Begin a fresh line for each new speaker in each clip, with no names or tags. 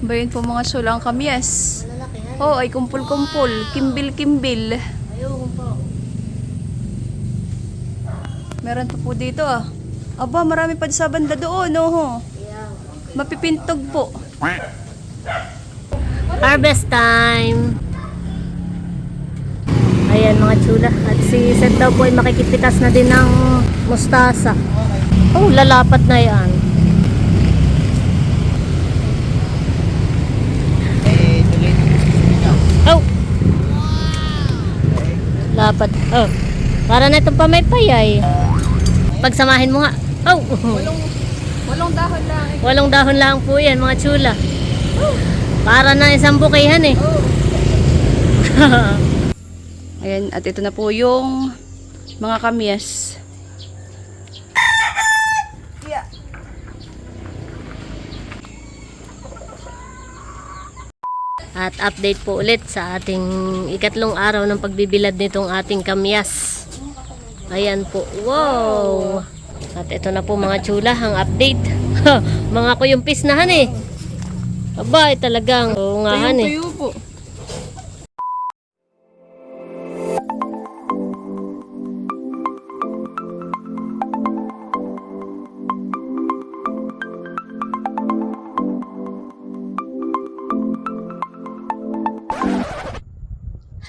Bayan po mga sulang kamyas.
Malalaki ha?
Oh, ay kumpul-kumpul. Kimbil-kimbil.
Ayun po.
Meron pa po dito ah. Aba, marami pa sa banda doon. Oh.
Yeah.
Mapipintog po.
Harvest time! Ayan mga chula. At si Seth daw po ay makikipitas na din ng mustasa. Oh, lalapat na yan. Oh! Lapat. Oh. Para na itong pamaypay. Pagsamahin mo nga. Oh!
Walong dahon lang.
Walong dahon lang po yan mga chula. Para na isang bukihan eh.
Ayan, at ito na po yung mga kamyas. Yeah.
At update po ulit sa ating ikatlong araw ng pagbibilad nitong ating kamyas. Ayan po. Wow! At ito na po mga chula, ang update. Mga kuyumpis na han eh. Aba, talagang ungahan eh.
Tuyo po.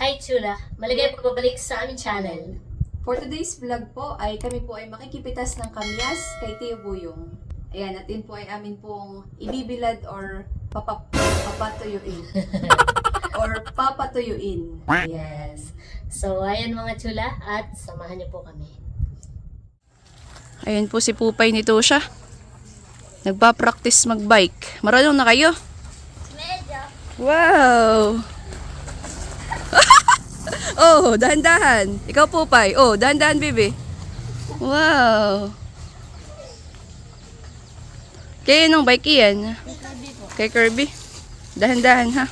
Hi chula, maligay pagbabalik sa aming channel.
For today's vlog po ay kami po ay makikipitas ng kamyas kay Tio Buyong. Ayan, at yun po ay amin pong ibibilad or papatuyuin. Or papatuyuin.
Yes. So, ayan mga chula at samahan niyo po kami.
Ayan po si Pupay nito siya. Nagpa-practice magbike. Marunong na kayo?
Medyo.
Wow! Oh, dahan-dahan. Ikaw Pupay. Oh, dahan-dahan, baby. Wow! Kaya nung bike yan? Kay Kirby. Dahan-dahan, ha?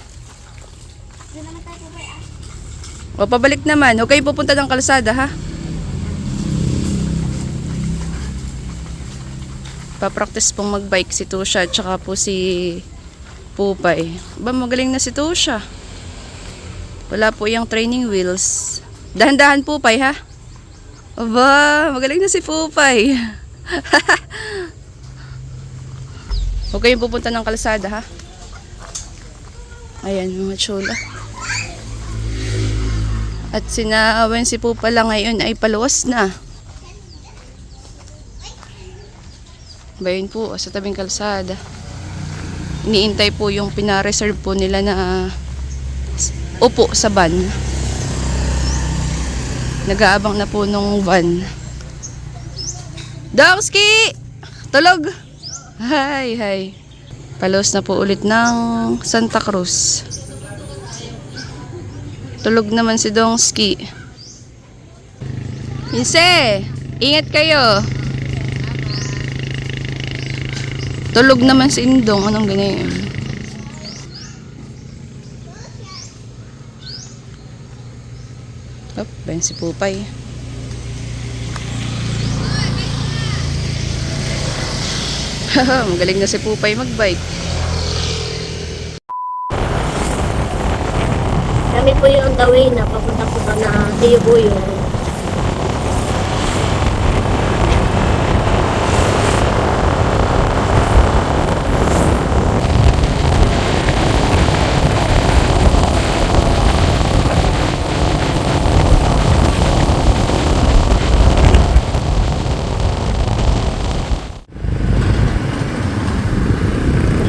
O, pabalik naman. Huwag kayo pupunta ng kalsada, ha? Pa-practice pong magbike si Tusha at saka po si Pupay. Ba, magaling na si Tusha. Wala po yung training wheels. Dahan-dahan Pupay, ha? Aba, magaling na si Pupay. Huwag kayong pupunta ng kalsada, ha? Ayan, mga chula. At sinawen si Pupa lang ngayon ay paluwas na. Bayan po, sa tabing kalsada. Iniintay po yung pina-reserve po nila na upo sa van. Nag-aabang na po nung van. Dongski! Tulog! Hi, hi. Palos na po ulit ng Santa Cruz. Tulog naman si Dongski. Inse, ingat kayo. Tulog naman si Indong. Anong ganyan? Op, bayan si Pupay. Magaling na si Pupay magbike.
Kami po yung on the way na papunta po ka na Tio Buyong.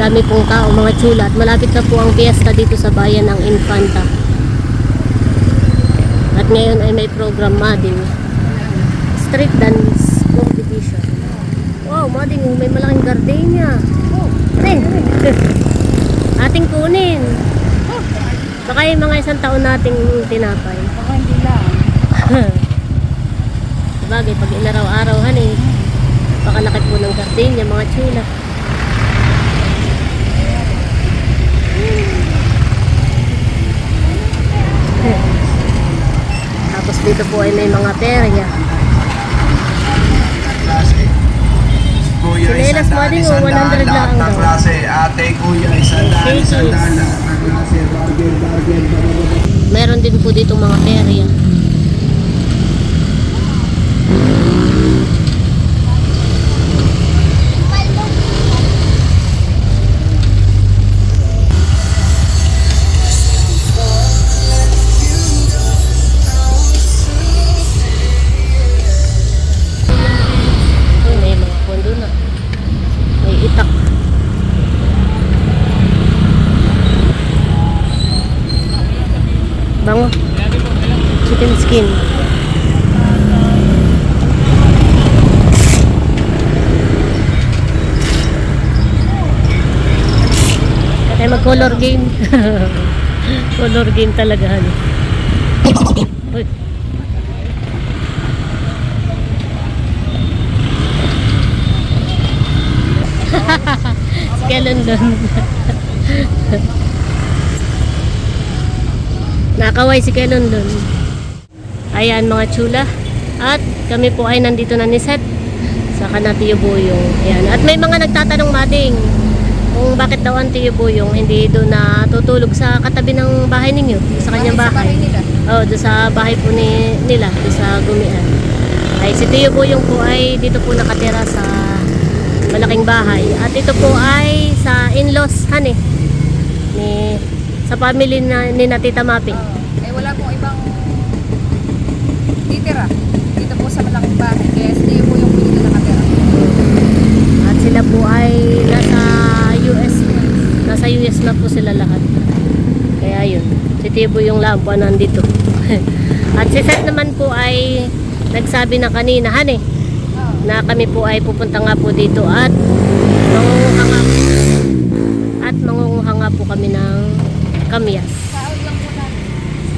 Dami pong tao mga chula at malapit na po ang fiesta dito sa bayan ng Infanta. At ngayon ay may program mading street dance competition. Wow, mading may malaking gardenia. Rin. Ating kunin. Baka yung mga isang taon nating tinapay.
Baka hindi lang.
Sabagay, pag inaraw-arawan eh. Napakalaki po ng gardenia mga chula. Tapos dito po ay may mga perya.
Kuya,
Sinelas mo din, 100 lang daw.
Klase. Ate, kuya, 100.
Pages. Meron din po dito mga perya. Uy, may mga pondo na. May itak. Bango. Chicken skin. Kaya mag-color game. Color game talaga. Ano. Uy. Si Kellen doon. Nakaway si Kellen doon. Ayan mga chula. At kami po ay nandito na ni Seth sa Kanatiyo Buyong. Ayan. At may mga nagtatanong mading kung bakit daw ang Tiyo Buyong hindi doon natutulog sa katabi ng bahay ninyo, sa kanyang bahay. Oh, doon sa bahay po nila, doon sa Gumian. Ay si Tiyo Buyong po ay dito po nakatira sa malaking bahay. At ito po ay sa in-laws hani ni sa family ni na Tita Mapi.
Eh wala pong ibang titira dito po sa malaking bahay. Kaya hindi po yung dito nakatira.
At sila po ay nasa US. Nasa US na po sila lahat. Kaya yun. Si Tibo yung lampo nandito. At si Seth naman po ay nagsabi na kanina, hani, na kami po ay pupunta nga po dito at mangunguha nga po kami ng kamyas.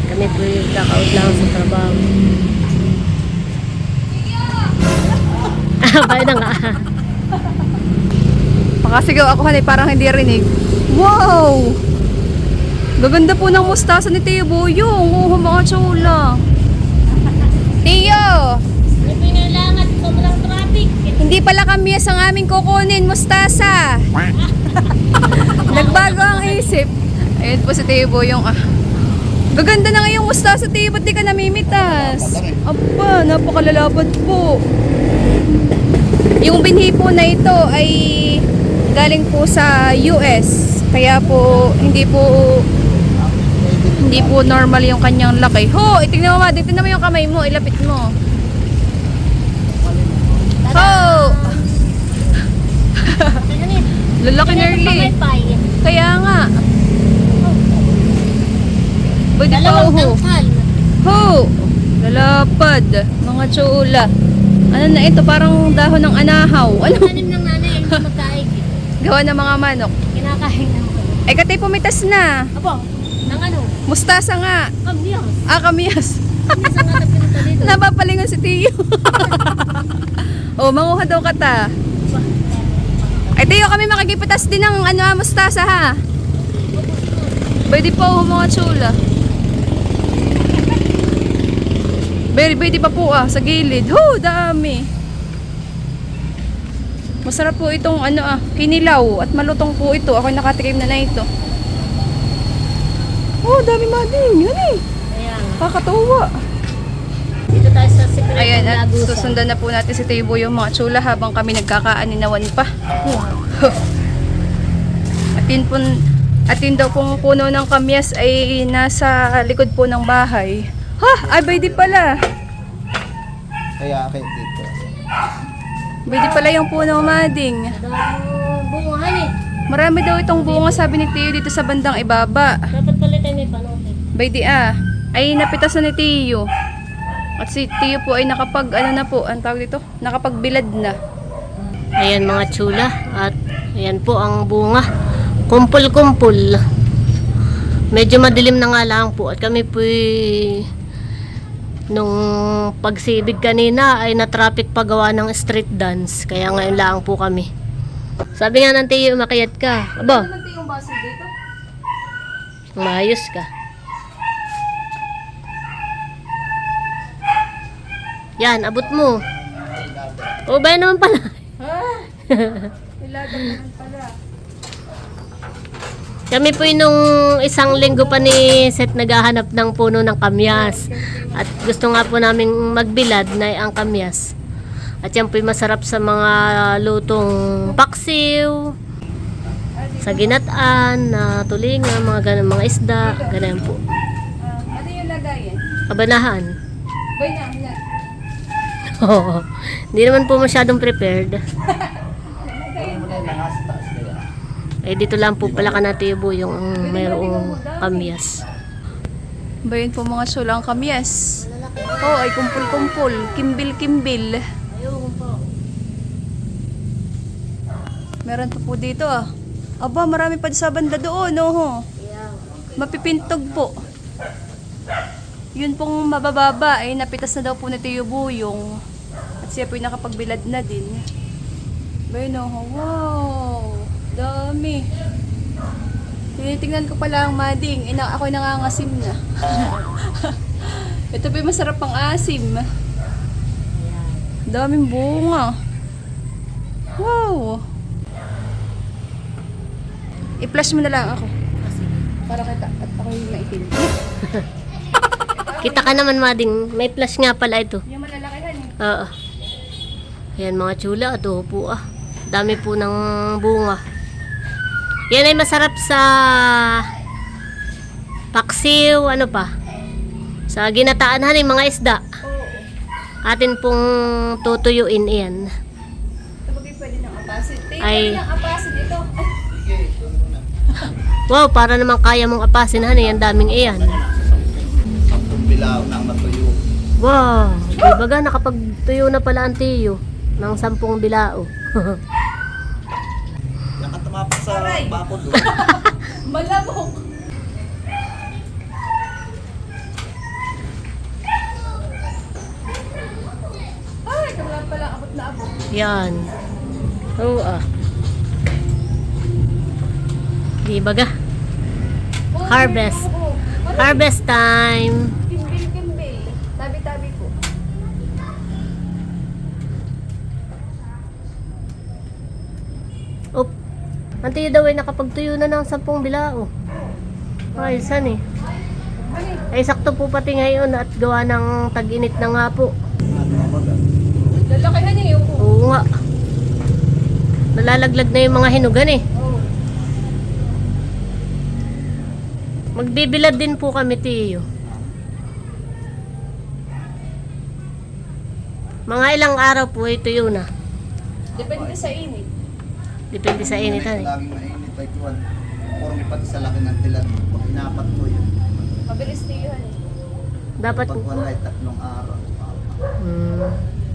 Kami po yung kakaut lang sa trabaho. Bayo na nga.
Pakasigaw ako hanay parang hindi rinig. Wow! Gaganda po ng mustasa ni Tiyo Buyong. Oo, mga chula. Tiyo!
Ano po yung kailangan? Sobrang traffic.
Hindi pala kamyas ang aming kukunin, mustasa. Nagbago ang isip. Ayun po si Tiyo Buyong. Gaganda na ngayong mustasa, Tiyo. Ba't di ka namimitas? Aba, napakalalapad po. Yung binhi po na ito ay galing po sa US. Kaya po hindi po normal yung kanyang laki. Ho, itingnan mo, tingnan mo yung kamay mo, ilapit mo. Ho! Lalaki nearly. Kaya nga. Pwede pa ho. Ho! Lalapad. Mga chula. Ano na ito? Parang dahon ng anahaw. Ano?
Tanim ng nanay, hindi magkaig.
Gawa ng mga manok.
Kinakain ng
Ay, katay pumitas na.
Apo, ng ano?
Mustasa nga.
Kamyas.
Kamyas.
Kamyas ang atap pinunta dito.
Napapalingon si Tiyo. Oh, manguha daw kata. Ay, Tiyo, kami makikipitas din ng mustasa ha. Pwede po mga chula. Pwede pa po sa gilid. Ho, dami. Masarap po itong kinilaw at malutong po ito. Ako nakatikim na ito. Oh, dami mading. Yan eh.
Ayan.
Kakatuwa.
Dito tayo sa secret
Ayan,
ng
at
Lagusan.
susundan na po natin si Tibo yung mga chula habang kami nagkakaaninawan pa. At yun daw pong puno ng kamyas ay nasa likod po ng bahay. Ha! Ay, pwede pala.
Kaya akit dito.
Pwede pala yung puno, mading.
Daming bungahan eh.
Marami daw itong bunga, sabi ni Tiyo dito sa bandang ibaba.
Dapat pala tayo may panotin.
Pwede ay napitas na ni Tiyo. At si Tiyo po ay ang tawag dito? Nakapagbilad na.
Ayan mga chula. At ayan po ang bunga. Kumpul-kumpul. Medyo madilim na nga lang po. At kami po nung pagsibig kanina ay na-traffic pagawa ng street dance. Kaya ngayon lang po kami. Sabi nga ng Tiyo, umakyat ka. Aba,
yung baso dito?
maayos ka. Yan, abot mo. O, ba naman pala?
Ilagan naman pala.
Kami po yung nung isang linggo pa ni Seth naghahanap ng puno ng kamyas. At gusto nga po namin magbilad na ang kamyas. At yan po yung masarap sa mga lutong paksiw, sa ginataan, na tulingan, mga ganun, mga isda, ganun po.
Ano yung lagayan?
Kabanahan.
Bay na.
Oo. Hindi naman po masyadong prepared. Eh dito lang po pala ka natubo yung mayroong kamyas.
Bayan po mga sulang kamyas. Oh, ay kumpul-kumpul. Kimbil-kimbil. Meron pa po dito ah. Aba, marami pa sa banda doon, oh. Mapipintog po. Yun pong mabababa ay napitas na daw po ni Tio Buyong. At siya po yung nakapagbilad na din. Bayan oh, wow. Dami. Tinitingnan ko pala ang mading. Ako'y nangangasim na. Ito po yung masarap pang asim. Daming bunga. Wow. I-flash mo na lang ako. Para kita at ako yung maitin.
Kita ka naman, Mading. May flash nga pala ito.
Yung malalakihan eh.
Oo. Ayan mga chula, ito po ah. Dami po ng bunga. Yan ay masarap sa paksiw, ano pa? Sa ginataan haning mga isda. Atin pong tutuyuin iyan.
Sabagay pwede ng apasit.
Ay.
Pwede ng apasit ito. Ay.
Wow, para naman kaya mong apasin hani, ang daming iyan.
Sampung bilao na matuyo.
Wow, di baga nakapagtuyo na pala ang tiyo ng 10 bilao.
Nakatumapak sa bakod doon.
Malabok. Ay, kamala pala abot na abot.
Yan. Oo ah. Di baga. Harvest. Harvest time.
Kimbil-kimbil. Tabi-tabi po.
Op. Ang tiyo daw ay nakapagtuyo na ng 10 bilao. Ay, saan eh? Ay, sakto po pati ngayon at gawa ng tag-init na nga po.
Lalakihan niya yung
Oo nga. Nalalaglag na yung mga hinugan eh. Magbibilad din po kami, tiyo. Mga ilang araw po ito yun ah.
depende sa init.
Depende sa initan eh.
Laging mainit like one. Pormi pati sa laki ng tilan. Pag inapat mo yun.
Mabilis tiyuhan eh.
Dapat
Pag wala ay 3 araw.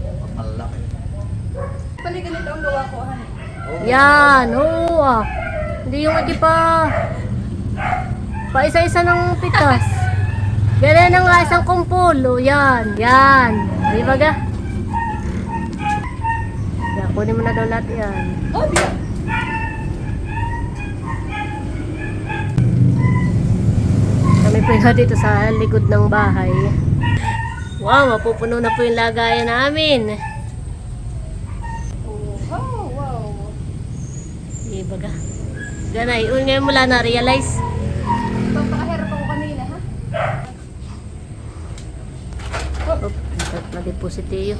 Pag malaki.
Pali ganito ang gawa ko, han.
yan, oo ah. Hindi yung hindi pa isa-isa ng pitas. Ganyan na nga isang kumpul. O yan, yan. Di ba ga? Yan, kunin mo na daw lahat yan.
Oh, biya.
Kami po yung dito sa likod ng bahay. Wow, mapupuno na po yung lagayan namin.
Oh, wow.
Di ba ga? Ganay, ngayon mula na-realize.
Papakahirap ako kanina, ha?
Oh, na-deposit yun.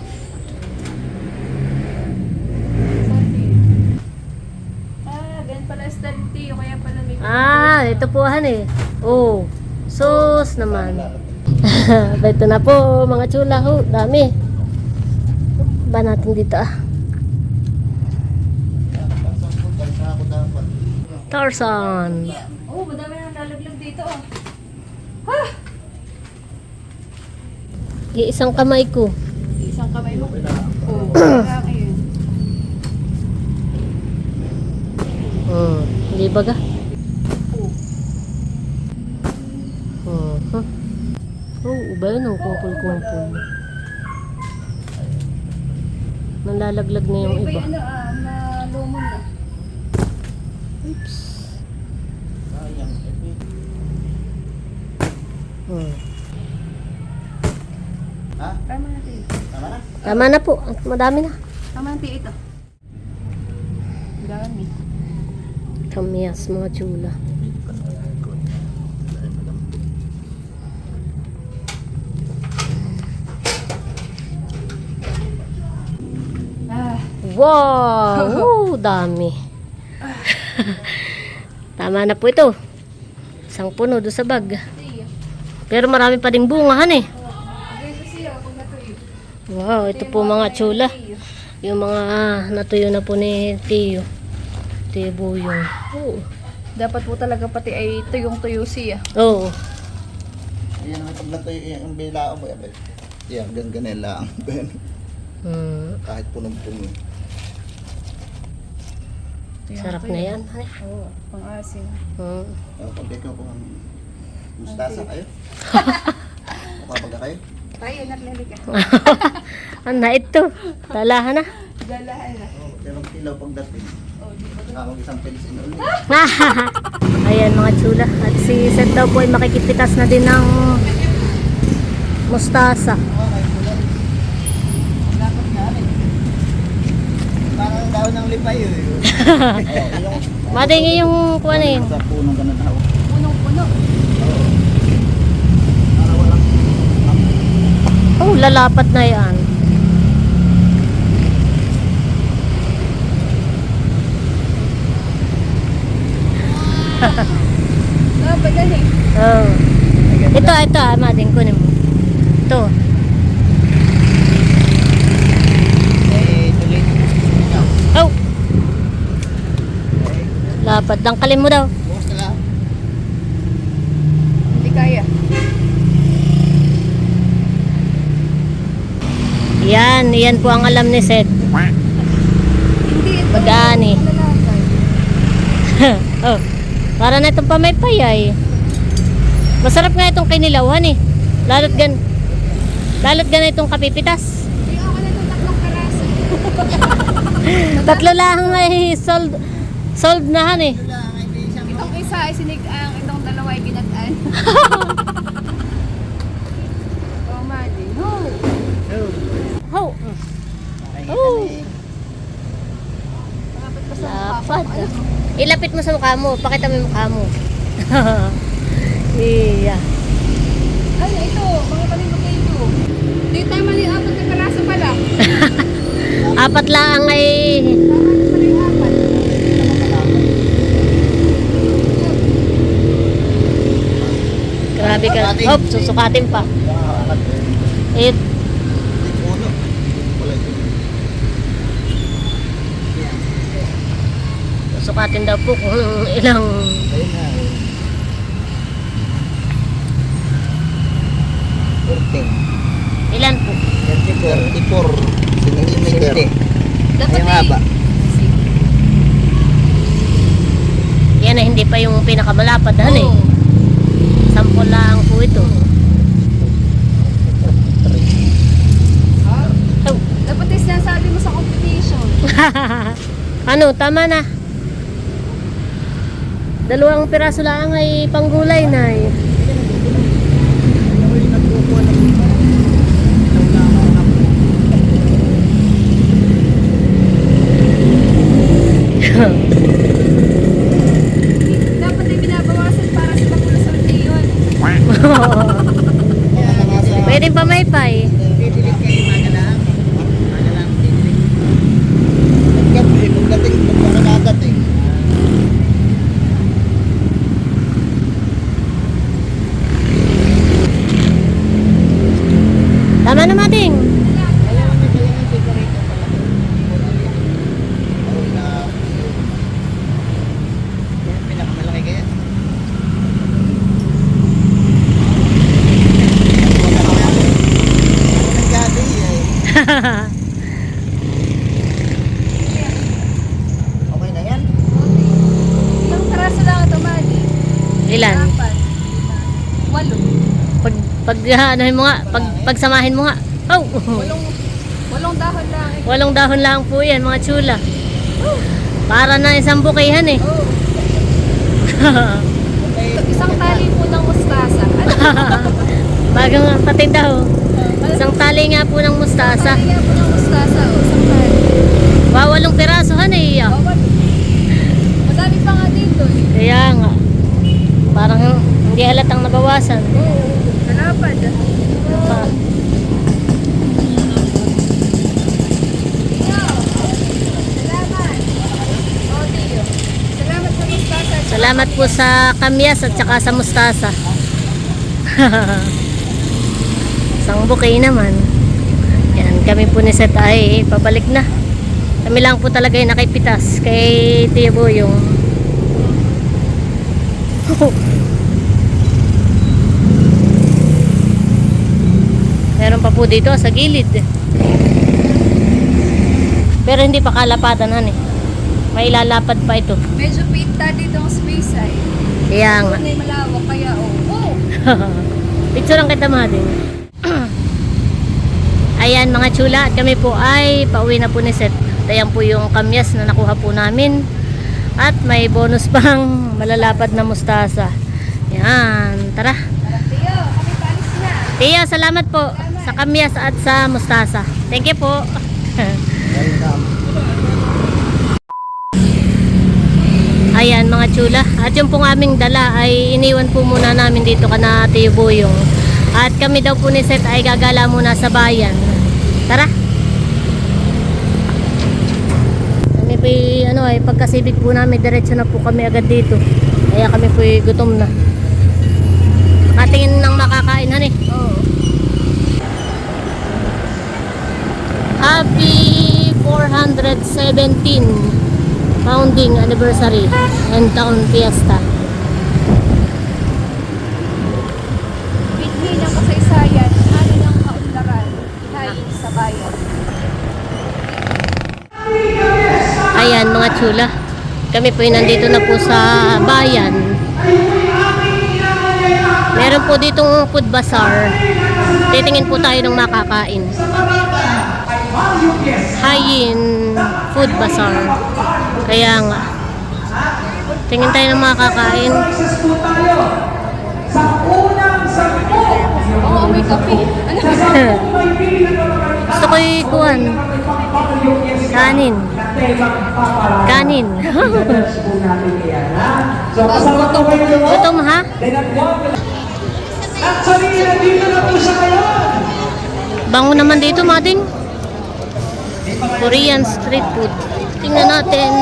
Ganyan pala style tiyo, kaya pala may...
Ito po han eh. Oh, sus naman. Ito na po mga chula ho, dami. Ba natin dito ah. Tarzan.
Oh, madami nang lalaglag dito, oh. Ha!
Isang kamay ko.
Isang kamay mo. Oh, kaya yun.
Hindi ba ga?
Oh.
Ba yun ang kumpul-kumpul. Nalalaglag na yung
May
iba.
malumon na.
Oops.
Ha?
Tama na tiyo.
Tama na?
Tama na po. Madami na.
Tama na tiyo ito. Dami.
Kamyas mga chula. Wow! Woo, dami. Tama na po ito. Isang puno doon sa bag. Pero marami pa ding bungahan eh. Wow, ito po mga tsula. Yung mga natuyo na po ni Tiyo. Tiyo Buyong. Oh.
Dapat po talaga pati ay tuyong-tuyo siya.
Oo.
Yan ang paglantoy yung bila mo. Yan, ganyan lang. Kahit punong-puno.
Sarap na yan. Ay.
Oo, pang-asin.
Pag-dek ko kung mustasa kayo. Mukha kayo.
Tayo, naglalik ka.
Ano na ito? Dalahan na.
Dalahan na.
Merong kilaw pagdating. Ako isang pensin ulit.
Ayan mga tsula. At si Seth daw po ay makikipitas na din ng mustasa.
Parang daon ng lipay yun.
Madingi yung kuha na yun.
Sa punong ganun daw.
Punong-puno.
Para walang
Oh, lalapat na yan.
Badali.
Oh. Ito, mading kunin mo. Ito.
tuloy.
Oh. Lapad lang kalim mo daw.
Bukas na lang.
Hindi kaya.
Yan po ang alam ni Seth.
Hindi ito.
Magani.
Lalakad.
Oh. Para na itong pamaypay ay. Masarap nga itong kinilawan eh. Lalo't gan itong kapipitas.
Hindi ako na itong tatlong karaso.
Tatlo lang ay sold na han eh.
Itong isa ay sinigang, itong dalawa ay ginataan. Oh, mali. No.
Oh. Oh. Lapad. Ilapit mo sa mukha mo. Pakita mo yung mukha mo. Iya.
Ay, ito. Mga palimag kayo ito. Hindi tayo mali apat na karaso pala.
Apat lang ay
Tama pala yung apat.
grabe ka. Hop, susukatin pa. It.
Puno. Wala ito.
Susukatin daw po kung ilang
Ayun na. 14.
ilan po.
34. Centimeter.
Dapat
Yung haba.
Yan na hindi pa yung pinakamalapad han eh. Sampol lang po ito. Oh.
Dapat yung sinasabi mo sa competition.
Ano, tama na. Dalawang piraso lang ay panggulay na eh.
Dapat yung binabawasan para sa magulas sa yun.
Pwede pa may pay.
Pipilit kayo, magalang. Magalang, pipilit. Pagdating, pagdating.
Tama na mating.
Pinakamalaki kaya? Nagkado Okay na yan?
Ilang karaso lang ito, Mali?
Ilan?
Apat. 8.
Pag anuhin mo nga, pagsamahin mo nga. Oh.
Walong dahon lang.
Walong dahon lang po yan, mga tsula. Para na isang bukihan eh.
Isang tali po ng mustasa.
Bagang patinda ho. Isang tali nga po ng mustasa.
Tali nga po ng mustasa. Isang tali.
Walong piraso han eh.
Madami pa nga dito.
Kaya nga. Parang hindi halatang nabawasan.
Kalapad.
Pa. Salamat po sa kamyas at saka sa mustasa. Isang bouquet naman. Yan, kami po ni Seth ay pabalik na. Kami lang po talaga yung nakipitas kay Tia Boyong. Meron pa po dito sa gilid. Pero hindi pa kalapatan han eh. May ilalapad pa ito.
Medyo pinta dito ang space ay.
Kaya nga.
May malawak kaya oh.
Picture lang kita mga din. Ayan mga chula, at kami po ay pauwi na po ni Seth. At ayan po yung kamyas na nakuha po namin. At may bonus pang malalapad na mustasa. Yan, tara.
Tiyo, kami paalis na.
Tiyo, salamat po sa kamyas at sa mustasa. Thank you po.
Welcome.
Ayan mga chula. At yung pong aming dala ay iniwan po muna namin dito kana Tiyo Boyong. At kami daw po ni Seth ay gagala muna sa bayan. Tara. Kami po ay pagkasibig po namin, diretso na po kami agad dito. Kaya kami po gutom na. Nakatingin ng makakain han eh.
Oo.
Happy 417 founding anniversary and town fiesta.
Bitli ng kasaysayan, ano ng kaunlaran, ihayin sa bayan.
Ayan mga chula, kami po nandito na po sa bayan. Meron po ditong food bazaar. Titingin po tayo ng makakain. Hayin food bazaar. Kaya nga, tingin tayo ng makakain.
Oo, may kape. Ano?
Gusto ko ikuan. Kanin. Kanin. Gutom ha? Bango naman dito, mading. Korean street food. Tingnan natin.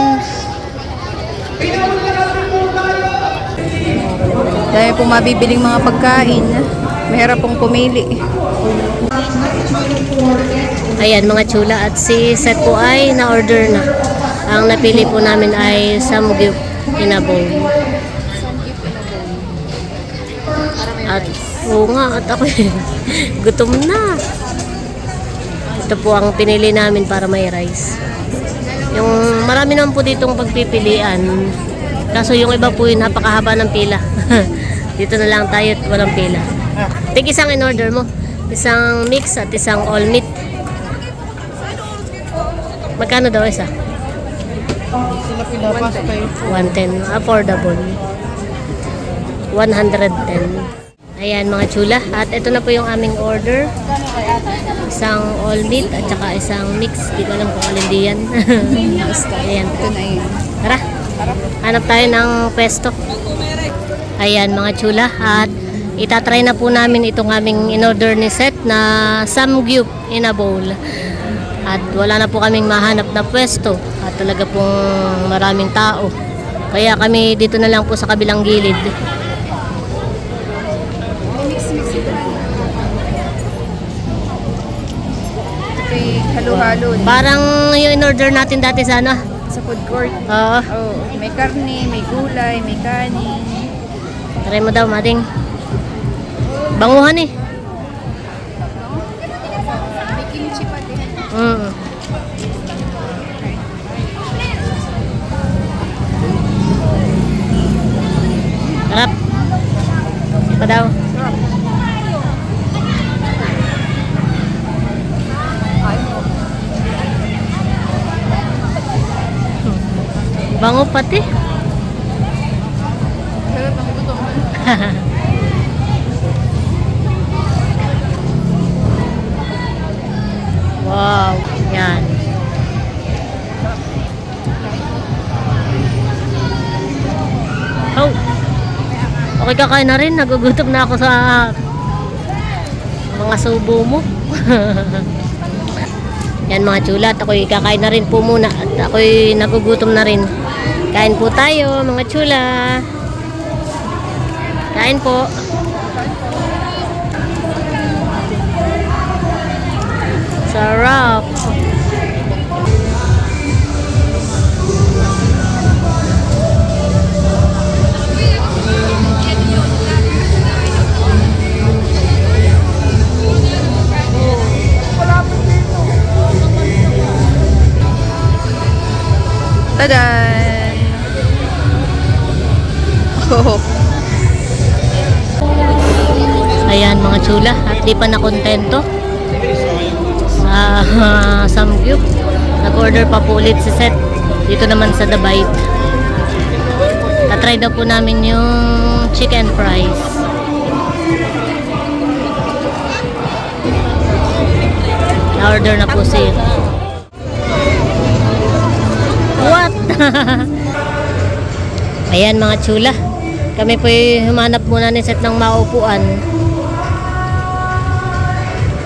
Dahil po mabibiling mga pagkain. Mahirap pong pumili.
Ayan mga chula, at si Seth po ay na-order na. Ang napili po namin ay samgyup inabong. At oo nga, at ako gutom na. Ito po ang pinili namin para may rice. Yung marami naman po ditong pagpipilian. Kaso yung iba po yung napakahaba ng pila. Dito na lang tayo at walang pila. Tig isang in order mo. Isang mix at isang all meat. Magkano daw isa? 110. Affordable. 110. Ayan mga chula. At ito na po yung aming order. Isang all meat at saka isang mix. Di ko alam kung alin diyan. Ayan.
Ito na yun.
Tara. Hanap tayo ng pwesto. Ayan mga chula. At itatry na po namin itong aming in-order ni Seth na samgyup in a bowl. At wala na po kaming mahanap na pwesto. At talaga pong maraming tao. Kaya kami dito na lang po sa kabilang gilid.
May halo-halo.
Parang yung in-order natin dati sana.
Sa food court.
Oo.
Oh, may karne, may gulay, may kanin.
Try mo daw, mading. Banguhan eh.
May kimchi pa din.
Sarap. Pa daw. Bango pati.
Sarap ang gutom.
Wow. Yan. Oh. Okay, kakain na rin. Nagugutom na ako sa mga subo mo. Yan mga chula, at ako'y kakain na rin po muna at ako'y nagugutom na rin. Kain po tayo mga chula. Kain po. Sarap.
Tadan! Oh.
Ayan mga chula, at di pa nakontento sa Samgyup. Nag-order pa po ulit si Seth dito naman sa The Bite. Na-try daw po namin yung chicken fries. Na-order na po siya. What? Ayan mga chula, kami po humanap muna ni Seth ng maupuan.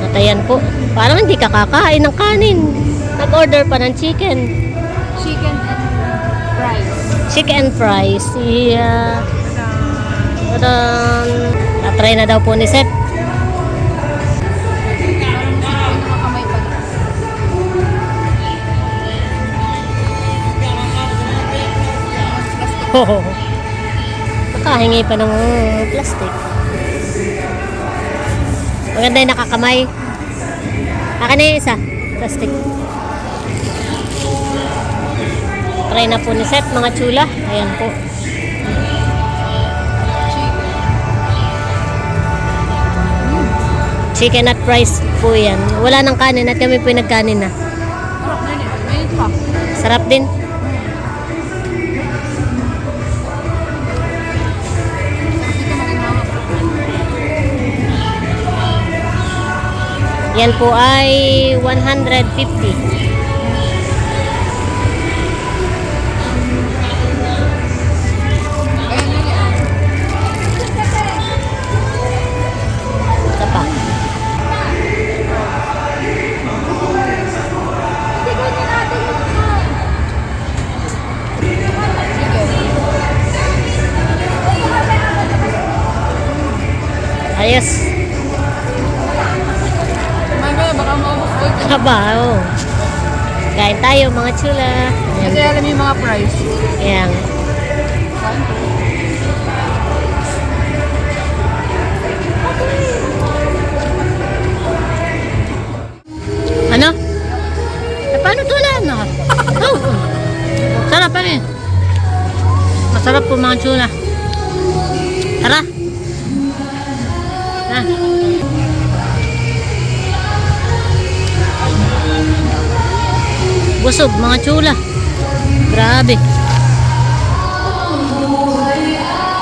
At ayan po, parang hindi ka kakain ng kanin. Nag-order pa ng chicken.
Chicken and fries.
Chicken fries. Yeah. Tadaan. Na-try na daw po ni Seth.
Nakakamay pa na.
Nakahingi pa ng plastic. Maganda yung nakakamay. Akin na yung isa. Plastic. Try na po ni Seth mga chula. Ayan po. Chicken at fries po yan. Wala nang kanin at kami po yung nagkanin na.
Sarap na yun. May pa.
Sarap din. Yan po ay 150. Ito pa. Ayos.
Mamaya baka maubos ko.
Haba, oh. Kain tayo mga chula.
Kasi
Ayan.
alam mo yung mga price.
Ayan. Ano? Eh, paano tulan? Oh. Sarap pa rin. Masarap po mga chula. Tara. Ah. Busog mga chula. Grabe.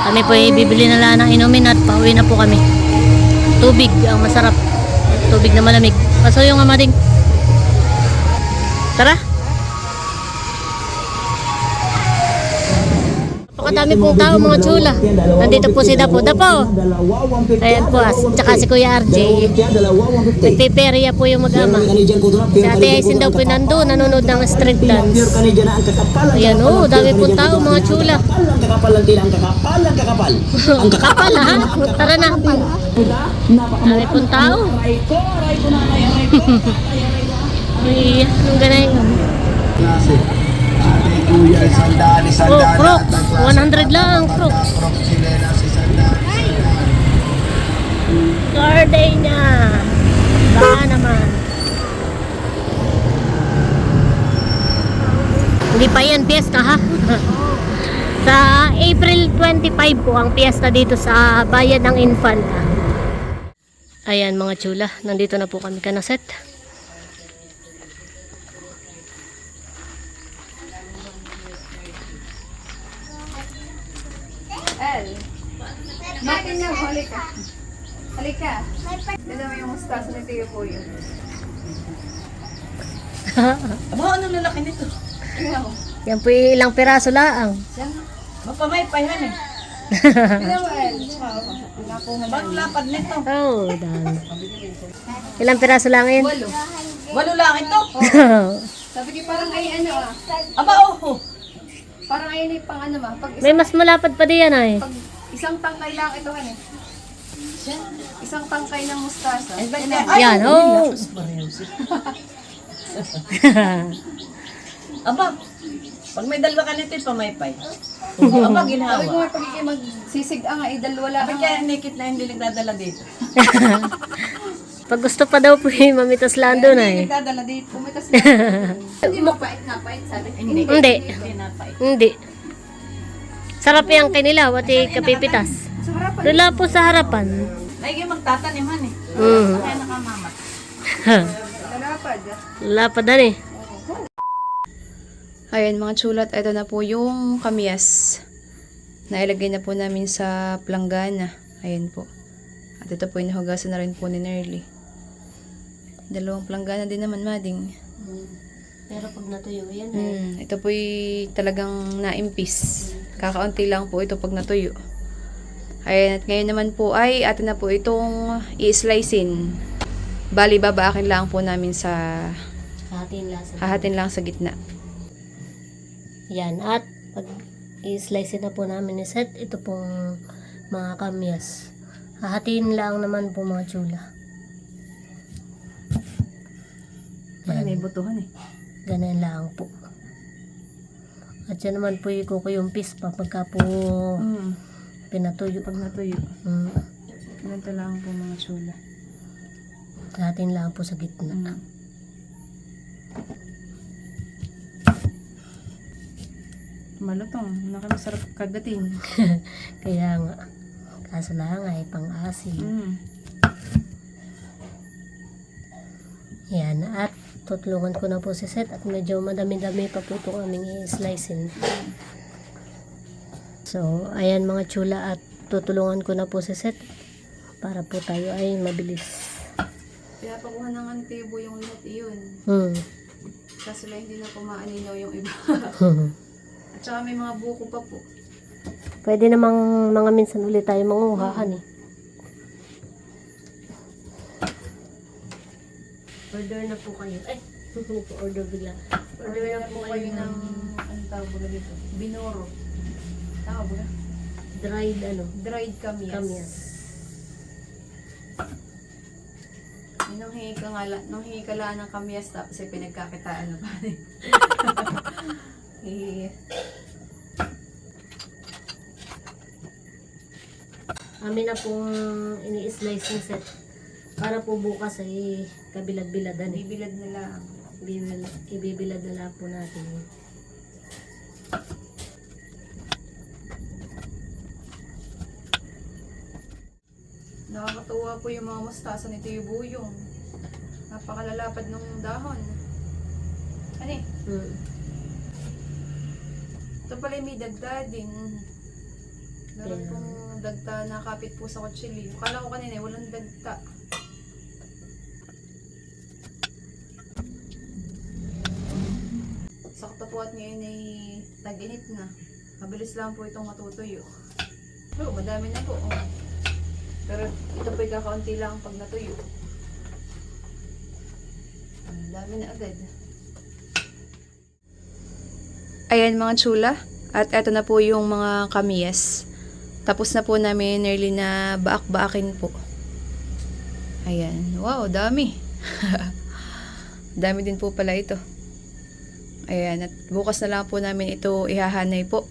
Kami po bibili na lang ng inumin at pauwi na po kami. Tubig ang masarap. Tubig na malamig. Paso yung amading. Tara. Napakadami pong tao mga chula. Nandito po si Dapo. Dapo. Ayan po. Tsaka si Kuya RJ. Nagpiperya po yung mag-ama. Si Ate Aisin daw po nandun. Nanonood ng street dance. Ayan o. Dami pong tao mga chula. Ang kakapal ha. Tara na. Dami pong tao. Ay, anong ganay nga? Oh, Crocs. 100 lang, Crocs. Gardenia. Baka naman. Hindi pa yan piyesta ha. Sa April 25 po ang piyesta dito sa bayan ng Infanta. Ayan mga chula, nandito na po kami kanaset.
Bakit nga, halika. Halika. Dala mo yung mustasa ni Tio po yun.
Aba, anong lalaki nito?
Tingnan mo.
Yan po yung ilang piraso laang.
Magpamay pa yan eh. Bang lapad nito.
Oh, dami. Ilang piraso lang yun?
8 lang ito.
Sabi ko parang ay ano ah.
Aba, oh.
Parang ay pang ano ma. Pag
May mas malapad pa diyan ay.
pag isang tangkay lang ito ano. Isang tangkay ng mustasa.
Yan, oh.
Aba, pag may dalawa ka nito, pamaypay. Aba,
Sabi ko
ginhawa.
nga pag magsisig ang ay dalawa
Sabi
lang.
kaya nikit na hindi nagdadala dito.
Pag gusto pa daw po yung mamitas lang doon ay.
Nagdadala dito.
Pumitas na. Hindi mo pait nga pait sabi.
Hindi.
Hindi.
Hindi napait.
Hindi. Sarap yung kinilaw at kapipitas.
Sa harapan.
Dula po sa harapan.
Lagi magtataniman eh.
Mm.
Kaya nakamamat.
Lalapad.
Lapad na eh.
Ayan mga chulat, ito na po yung kamyas. Nailagay na po namin sa planggana. Ayan po. At ito po yung nahugasan na rin po ni Nerly. 2 planggana din naman, Mading.
Pero pag natuyo yan
Ito po talagang naimpis. Kakaunti lang po ito pag natuyo. Ayan, at ngayon naman po ay atin na po itong i-slicein. Bali, babaakin lang po namin sa hahatin lang sa gitna.
Yan. At pag i-slice na po namin ni Seth, ito pong mga kamyas. Hahatiin lang naman po mga chula.
Wala na butuhan eh.
Ganun lang po. At yan naman po yung pispa pagka po pinatuyo.
Pag natuyo,
Mm.
ganito lang po mga chula.
Hahatiin lang po sa gitna.
Malutong, nakamasarap kagatin.
Kaya nga. Kaso lang ay pang-asim. Yan. At tutulungan ko na po si Seth at medyo madami-dami pa po itong aming i-slicein. So, ayan mga chula at tutulungan ko na po si Seth para po tayo ay mabilis.
Pinapakuha ng antibo yung lahat iyon. Kaso lang hindi na kumaaninaw yung iba. At saka may mga buko pa po.
Pwede namang mga minsan ulit tayo manguhahan eh. Order na po kayo. Ay, order bigla.
Order na po kayo ng, anong tawag ba dito? Binoro. Tawag ba?
Dried
Dried kamyas.
kamyas.
Nung hingi ka lang ng kamyas tapos ay pinagkakitaan na pa rin.
Amin na pong ini-slice ng Seth para po bukas ay kabilad-biladan eh.
Bibilad na lang.
Ibibilad na lang po natin.
Nakakatuwa po yung mga mustasa nito yung buyong. Napakalalapad ng dahon. Ano eh? Ito pala yung may dagta din. Meron pong dagta na kapit po sa kutsilyo. Kala ko kanina walang dagta. Sakto po at ngayon ay tag-init na. Mabilis lang po itong matutuyo. Oh, madami na po. Oh. Pero ito po yung kakaunti lang pag natuyo. Ang dami na agad. Ayan mga chula. At eto na po yung mga kamyas. Tapos na po namin nearly na baak-baakin po. Ayan. Wow, dami. Dami din po pala ito. Ayan. At bukas na lang po namin ito ihahanay po.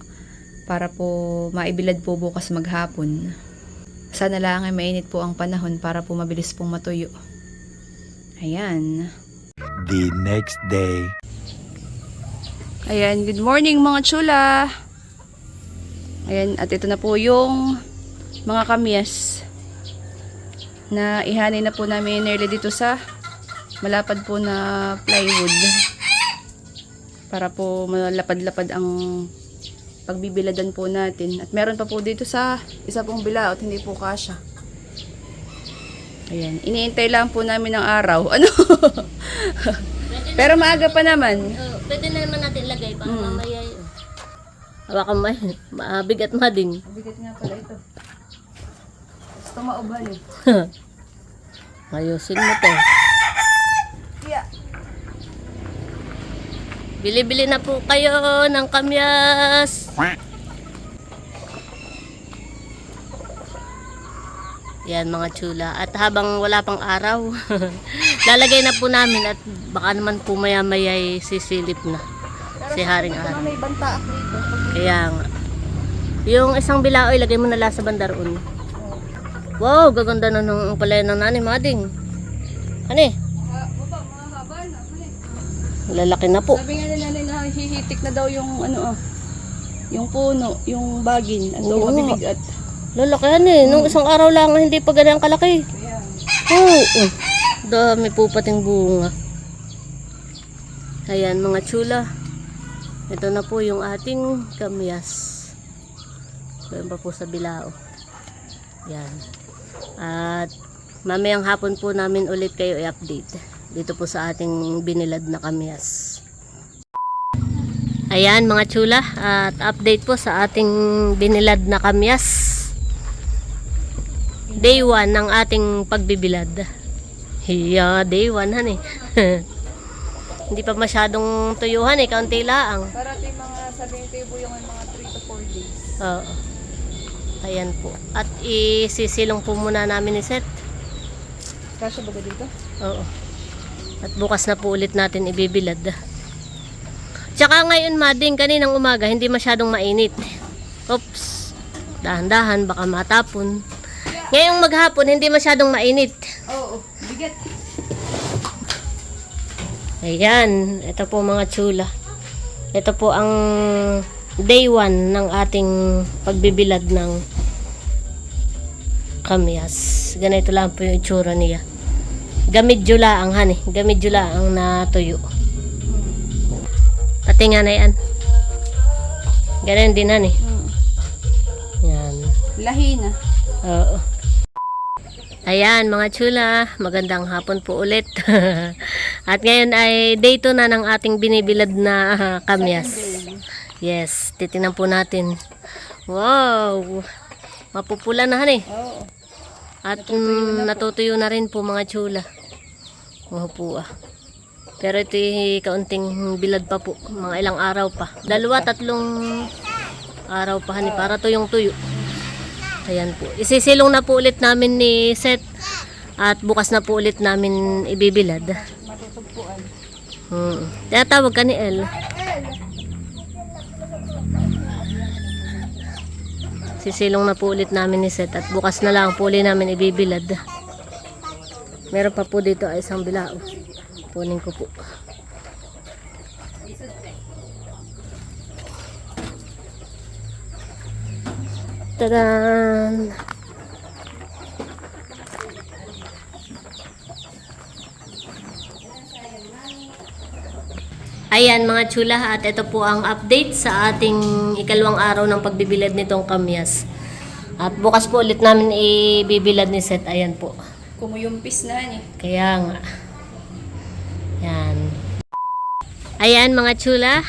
Para po maibilad po bukas maghapon. Sana lang ay mainit po ang panahon para po mabilis pong matuyo. Ayan.
The next day.
Ayan, good morning mga chula. Ayan, at ito na po yung mga kamyas na ihanay na po namin nearly dito sa malapad po na plywood para po malapad-lapad ang pagbibiladan po natin. At meron pa po dito sa isa pong bilaot, hindi po kasya. Ayan, iniintay lang po namin ng araw. Ano? Pero maaga pa naman.
Pwede na naman natin ilagay para mamaya yun. Hawakan mo mabigat mading.
Mabigat nga pala ito. Gusto maubal eh.
Ayusin mo to.
Yeah.
Bili-bili na po kayo ng kamyas. Yan mga chula. At habang wala pang araw, lalagay na po namin at baka naman po maya-maya ay sisilip na si Haring Araw.
May bantaak dito.
Kaya nga. Yung isang bilao ilagay mo na lang sa bandaron. Wow, gaganda na nung pala ng nanay mading. Ano eh?
Baba, mga haba na.
Lalaki na po.
Sabi nga nila na hihitik na daw yung ano yung puno, yung bagin. At daw
Oo.
mabibigat.
Lalakihan eh. Nung isang araw lang hindi pa ganyan kalaki.
Kaya,
Oo. Dami po pating bunga. Ayan mga chula. Ito na po yung ating kamyas. Ayan pa po sa bilao. Yan. At mamayang hapon po namin ulit kayo i-update. Dito po sa ating binilad na kamyas. Ayan mga chula. At update po sa ating binilad na kamyas. Day 1 ng ating pagbibilad. Hiya, day 1 han eh. Hindi pa masyadong tuyuhan eh, kaunti laang.
para ito yung mga sabing tibo yung mga 3 to 4 days.
Oo. Ayan po. At isisilong po muna namin ni Seth.
Kasya ba dito?
Oo. At bukas na po ulit natin ibibilad. Tsaka ngayon mading kaninang umaga hindi masyadong mainit. Oops. Dahan-dahan baka matapon. Ngayong maghapon hindi masyadong mainit.
Oo, bigat.
Ayan, ito po mga chula. Ito po ang day 1 ng ating pagbibilad ng kamyas. Ganito lang po yung itsura niya. Gamidyo laang han eh. Gamidyo laang na tuyo. Pati nga na yan. Ganun din han eh. Yan.
Lahi na.
Oo. Ayan mga chula, magandang hapon po ulit. At ngayon ay day 2 na ng ating binibilad na kamyas. Yes, titingnan po natin. Wow! Mapupula na han eh.
Oo.
At natutuyo na rin po mga chula. Wow po ah. Pero ito kaunting bilad pa po. Mga ilang araw pa. 2-3 araw pa han eh, para tuyong tuyo. Ayan po. Isisilong na po ulit namin ni Seth. At bukas na po ulit namin ibibilad.
Matutugpuan.
Tinatawag ka ni El. Sisilong na po ulit namin ni Seth. At bukas na lang po ulit namin ibibilad. Meron pa po dito ay isang bilao. Punin ko po. Tadaan! Ayan mga chula, at ito po ang update sa ating ikalawang araw ng pagbibilad nitong kamyas. At bukas po ulit namin ibibilad ni Seth. Ayan po.
Kumuyumpis na eh.
Kaya nga. Yan. Ayan mga chula.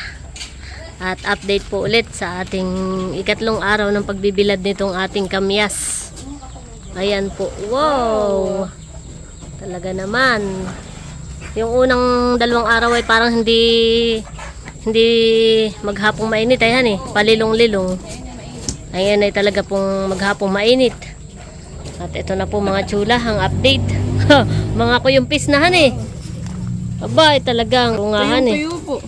At update po ulit sa ating ikatlong araw ng pagbibilad nitong ating kamyas. Ayan po. Wow! Talaga naman. Yung unang 2 araw ay parang hindi maghapong mainit. Ayan eh. Palilong-lilong. Ayan ay talaga pong maghapong mainit. At ito na po mga chula ang update. Mga kuyumpis na han eh. Aba, talagang ungahan eh.
Tuyo po.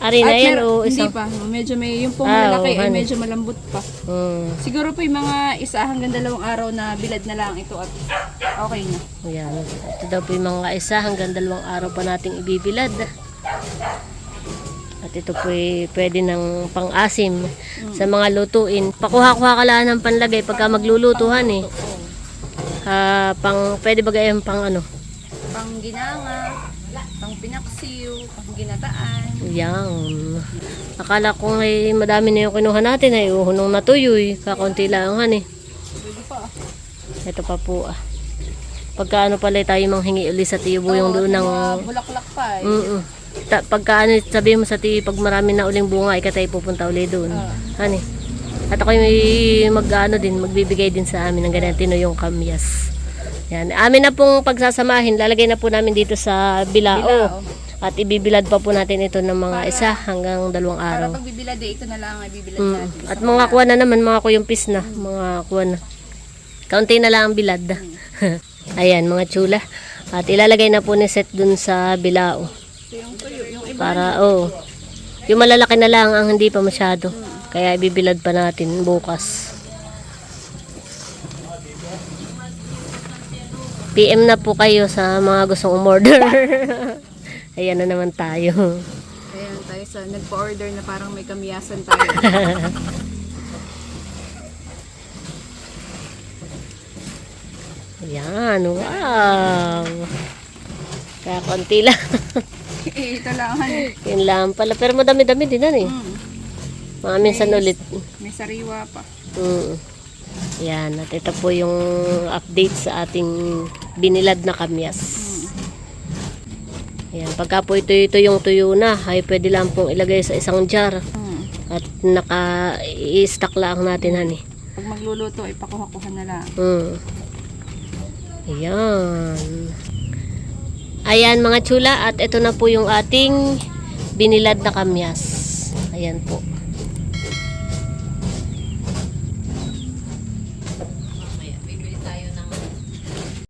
Ari na yan o
hindi
isang...
pa. Medyo may, yung pong
Ah,
malaki
oo,
ay
honey.
medyo malambot pa. Siguro po yung mga 1 hanggang 2 araw na bilad na lang ito at okay na.
Ayan. Ito daw po yung mga 1 hanggang 2 araw pa nating ibibilad. At ito po pwede ng pang-asim sa mga lutuin. Pakuha-kuha ka lang ng panlagay pagka maglulutuhan eh. Pwede ba gayang pang ano?
Pang ginanga, pang pinaksiw, pang ginataan.
Yan. Akala ko ay madami na yung kinuha natin ay uhunong natuyoy. Kakaunti lang han eh.
Pwede pa.
Ito pa po ah. Pagka ano pala tayo manghingi ulit sa tiyo yung doon ng...
Mga bulaklak pa eh.
pagka ano, sabi mo sa TV, pag marami na uling bunga, ikatay pupunta uli doon. Hani. At ako may magbibigay din sa amin ng ganyan tinuyong kamyas. Yan. Amin na pong pagsasamahin, lalagay na po namin dito sa bilao. At ibibilad pa po natin ito ng mga 1 hanggang 2 araw.
Pag bibilad ito na lang ang bibilad natin.
At mga kuwan na naman, mga kuyumpis na, mga kuwan na. Kaunti na lang ang bilad. Ayan, mga chula. At ilalagay na po ni Seth dun sa bilao. Para, yung malalaki na lang ang hindi pa masyado. Kaya ibibilad pa natin bukas. PM na po kayo sa mga gustong umorder. Ayan na naman tayo.
Ayan tayo sa nagpa-order na parang may kamiyasan tayo.
Ayan, wow. Kaya konti lang.
Ito lang.
Yun lang pala. Pero madami-dami din yan eh. Mga minsan ulit.
May sariwa pa.
Yan. At ito po yung update sa ating binilad na kamyas. Yan. Pagka po ito yung tuyo na, ay pwede lang pong ilagay sa isang jar. At i-stack lang natin hani.
Pag magluluto, ipakuha-kuha na lang.
Ayan. Ayan mga chula, at ito na po yung ating binilad na kamyas. Ayan po.